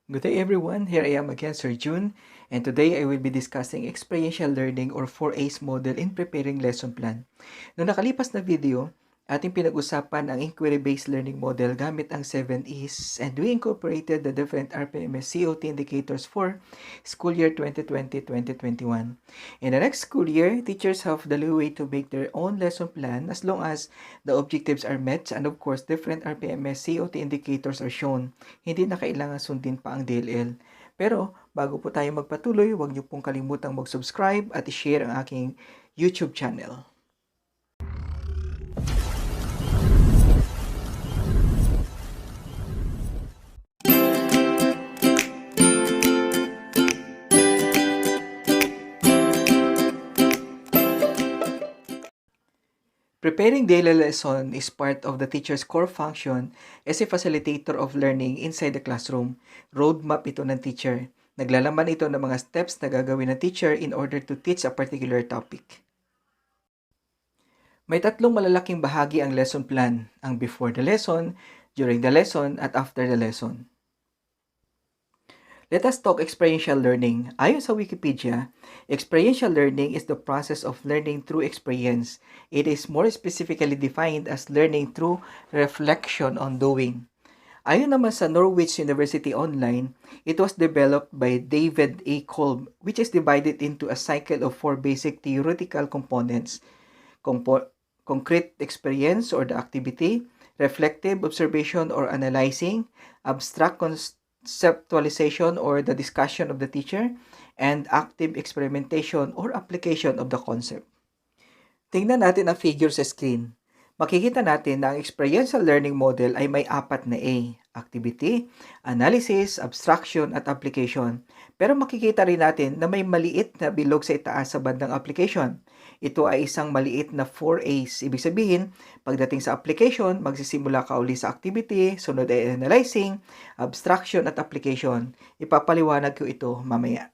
Good day everyone, here I am again Sir June, and today I will be discussing experiential learning or 4A's model in preparing lesson plan. Noong nakalipas na video, ating pinag-usapan ang inquiry-based learning model gamit ang 7E's, and we incorporated the different RPMS COT indicators for school year 2020-2021. In the next school year, teachers have the leeway to make their own lesson plan as long as the objectives are met, and of course, different RPMS COT indicators are shown. Hindi na kailangan sundin pa ang DLL. Pero bago po tayo magpatuloy, huwag niyo pong kalimutang mag-subscribe at i-share ang aking YouTube channel. Preparing daily lesson is part of the teacher's core function as a facilitator of learning inside the classroom. Roadmap ito ng teacher. Naglalaman ito ng mga steps na gagawin ng teacher in order to teach a particular topic. May tatlong malalaking bahagi ang lesson plan, ang before the lesson, during the lesson, at after the lesson. Let us talk experiential learning. Ayon sa Wikipedia, experiential learning is the process of learning through experience. It is more specifically defined as learning through reflection on doing. Ayon naman sa Norwich University Online, it was developed by David A. Kolb, which is divided into a cycle of 4 basic theoretical components: concrete experience or the activity, reflective observation or analyzing, abstract conceptualization or the discussion of the teacher, and active experimentation or application of the concept. Tingnan natin ang figure sa screen. Makikita natin na ang experiential learning model ay may 4 na A: activity, analysis, abstraction, at application. Pero makikita rin natin na may maliit na bilog sa itaas sa bandang application. Ito ay isang maliit na 4A's. Ibig sabihin, pagdating sa application, magsisimula ka uli sa activity, sunod ay analyzing, abstraction, at application. Ipapaliwanag ko ito mamaya.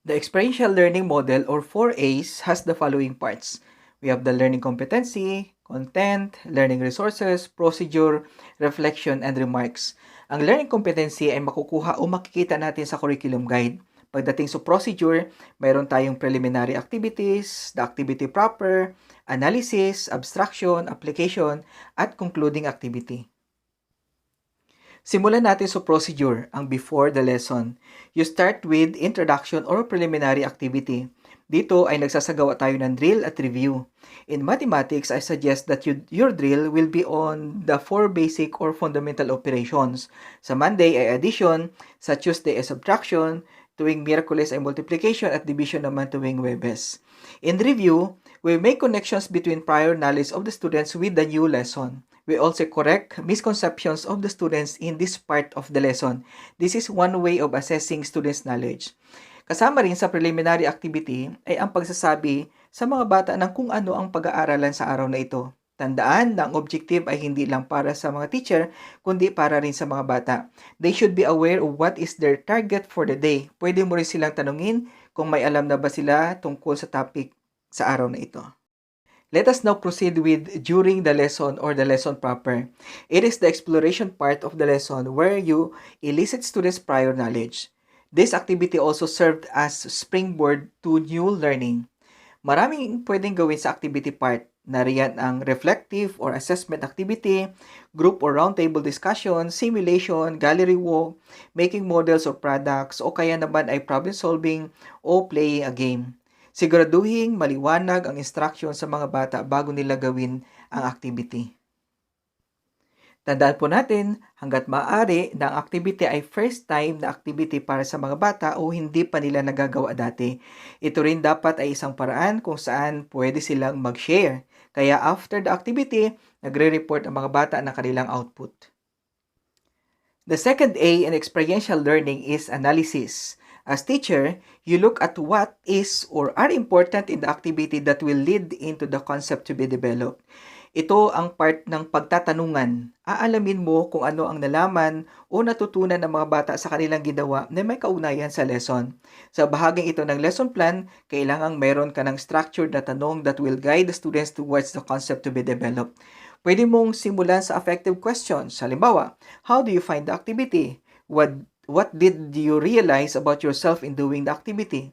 The experiential learning model or 4A's has the following parts. We have the learning competency, content, learning resources, procedure, reflection, and remarks. Ang learning competency ay makukuha o makikita natin sa curriculum guide. Pagdating sa procedure, mayroon tayong preliminary activities, the activity proper, analysis, abstraction, application, at concluding activity. Simulan natin sa procedure, ang before the lesson. You start with introduction or preliminary activity. Dito ay nagsasagawa tayo ng drill at review. In mathematics, I suggest that your drill will be on the 4 basic or fundamental operations. Sa Monday ay addition, sa Tuesday ay subtraction, tuwing Miyerkules ay multiplication at division naman tuwing Huwebes. In review, we make connections between prior knowledge of the students with the new lesson. We also correct misconceptions of the students in this part of the lesson. This is one way of assessing students' knowledge. Kasama rin sa preliminary activity ay ang pagsasabi sa mga bata ng kung ano ang pag-aaralan sa araw na ito. Tandaan na ang objective ay hindi lang para sa mga teacher, kundi para rin sa mga bata. They should be aware of what is their target for the day. Pwede mo rin silang tanungin kung may alam na ba sila tungkol sa topic sa araw na ito. Let us now proceed with during the lesson or the lesson proper. It is the exploration part of the lesson where you elicit students' prior knowledge. This activity also served as springboard to new learning. Maraming pwedeng gawin sa activity part. Nariyan ang reflective or assessment activity, group or roundtable discussion, simulation, gallery walk, making models or products, o kaya naman ay problem solving o playing a game. Siguraduhin maliwanag ang instruction sa mga bata bago nila gawin ang activity. Tandaan po natin, hanggat maaari na ang activity ay first time na activity para sa mga bata o hindi pa nila nagagawa dati. Ito rin dapat ay isang paraan kung saan pwede silang mag-share. Kaya after the activity, nagre-report ang mga bata ng kanilang output. The second A in experiential learning is analysis. As teacher, you look at what is or are important in the activity that will lead into the concept to be developed. Ito ang part ng pagtatanungan. Aalamin mo kung ano ang nalaman o natutunan ng mga bata sa kanilang ginawa na may kaugnayan sa lesson. Sa bahaging ito ng lesson plan, kailangang meron ka ng structured na tanong that will guide the students towards the concept to be developed. Pwede mong simulan sa affective questions. Halimbawa, how do you find the activity? What did you realize about yourself in doing the activity?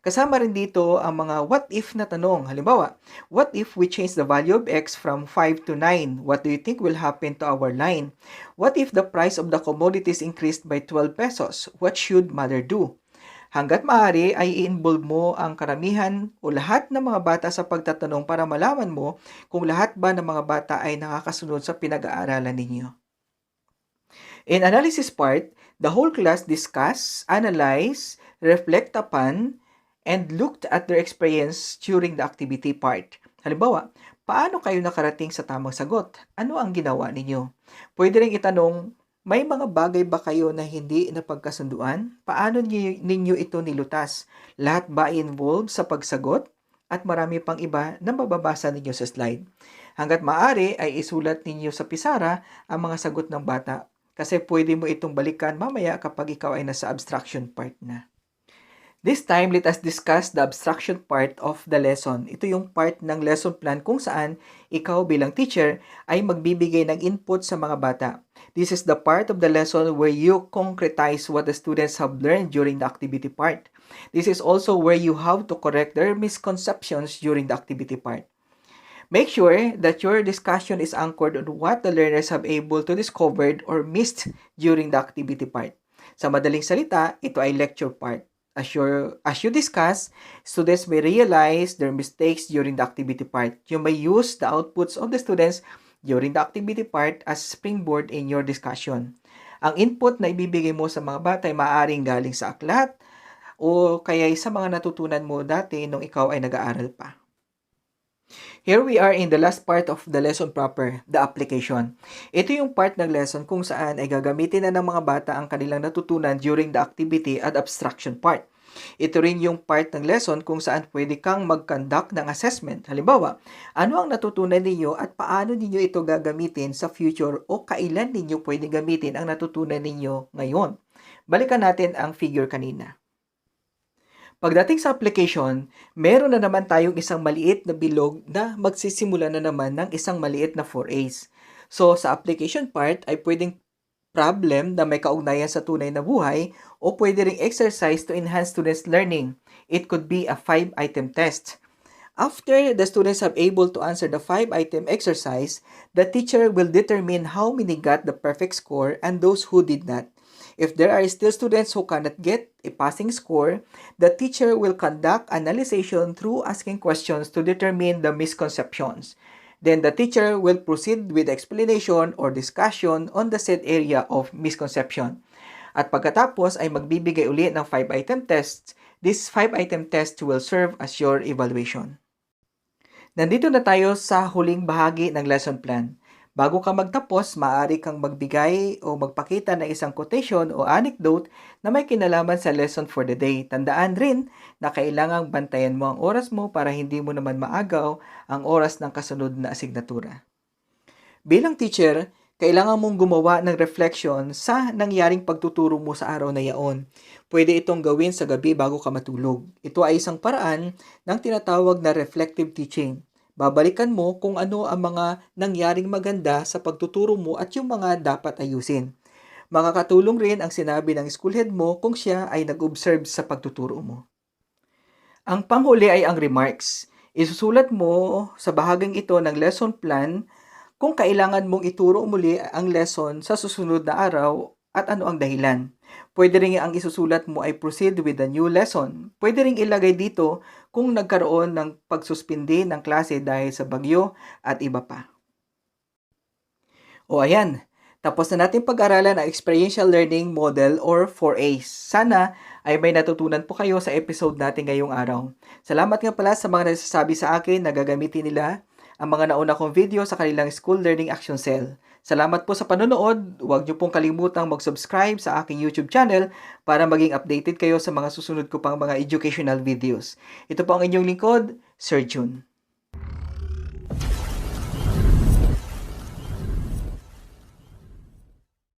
Kasama rin dito ang mga what if na tanong. Halimbawa, what if we change the value of x from 5 to 9? What do you think will happen to our line? What if the price of the commodities increased by 12 pesos? What should mother do? Hanggat maaari ay i-involve mo ang karamihan o lahat ng mga bata sa pagtatanong para malaman mo kung lahat ba ng mga bata ay nakakasunod sa pinag-aaralan ninyo. In analysis part, the whole class discuss, analyze, reflect upon, and looked at their experience during the activity part. Halimbawa, paano kayo nakarating sa tamang sagot? Ano ang ginawa ninyo? Pwede rin itanong, may mga bagay ba kayo na hindi napagkasunduan? Paano ninyo ito nilutas? Lahat ba involved sa pagsagot? At marami pang iba na mababasa ninyo sa slide. Hanggat maaari ay isulat ninyo sa pisara ang mga sagot ng bata kasi pwede mo itong balikan mamaya kapag ikaw ay nasa abstraction part na. This time, let us discuss the abstraction part of the lesson. Ito yung part ng lesson plan kung saan ikaw bilang teacher ay magbibigay ng input sa mga bata. This is the part of the lesson where you concretize what the students have learned during the activity part. This is also where you have to correct their misconceptions during the activity part. Make sure that your discussion is anchored on what the learners have able to discovered or missed during the activity part. Sa madaling salita, ito ay lecture part. As you discuss, students may realize their mistakes during the activity part. You may use the outputs of the students during the activity part as springboard in your discussion. Ang input na ibibigay mo sa mga bata ay maaaring galing sa aklat o kaya sa mga natutunan mo dati nung ikaw ay nag-aaral pa. Here we are in the last part of the lesson proper, the application. Ito yung part ng lesson kung saan ay gagamitin na ng mga bata ang kanilang natutunan during the activity at abstraction part. Ito rin yung part ng lesson kung saan pwede kang mag-conduct ng assessment. Halimbawa, ano ang natutunan ninyo at paano ninyo ito gagamitin sa future o kailan ninyo pwede gamitin ang natutunan ninyo ngayon. Balikan natin ang figure kanina. Pagdating sa application, meron na naman tayong isang maliit na bilog na magsisimula na naman ng isang maliit na 4As. So, sa application part ay pwedeng problem na may kaugnayan sa tunay na buhay o pwede ring exercise to enhance students' learning. It could be a 5-item test. After the students are able to answer the 5-item exercise, the teacher will determine how many got the perfect score and those who did not. If there are still students who cannot get a passing score, the teacher will conduct analysis through asking questions to determine the misconceptions. Then the teacher will proceed with explanation or discussion on the said area of misconception. At pagkatapos ay magbibigay ulit ng 5-item tests. This 5-item test will serve as your evaluation. Nandito na tayo sa huling bahagi ng lesson plan. Bago ka magtapos, maaari kang magbigay o magpakita ng isang quotation o anecdote na may kinalaman sa lesson for the day. Tandaan rin na kailangang bantayan mo ang oras mo para hindi mo naman maagaw ang oras ng kasunod na asignatura. Bilang teacher, kailangan mong gumawa ng reflection sa nangyaring pagtuturo mo sa araw na yaon. Pwede itong gawin sa gabi bago ka matulog. Ito ay isang paraan ng tinatawag na reflective teaching. Babalikan mo kung ano ang mga nangyaring maganda sa pagtuturo mo at yung mga dapat ayusin. Makakatulong rin ang sinabi ng schoolhead mo kung siya ay nag-observe sa pagtuturo mo. Ang panghuli ay ang remarks. Isusulat mo sa bahaging ito ng lesson plan kung kailangan mong ituro muli ang lesson sa susunod na araw at ano ang dahilan. Pwede rin ang isusulat mo ay proceed with the new lesson. Pwede rin ilagay dito kung nagkaroon ng pagsuspindi ng klase dahil sa bagyo at iba pa. O ayan, tapos na natin pag-aralan ang Experiential Learning Model or 4As. Sana ay may natutunan po kayo sa episode natin ngayong araw. Salamat nga pala sa mga nagsasabi sa akin na gagamitin nila ang mga nauna kong video sa kanilang School Learning Action Cell. Salamat po sa panonood. Huwag niyo pong kalimutang mag-subscribe sa aking YouTube channel para maging updated kayo sa mga susunod ko pang mga educational videos. Ito po ang inyong lingkod, Sir June.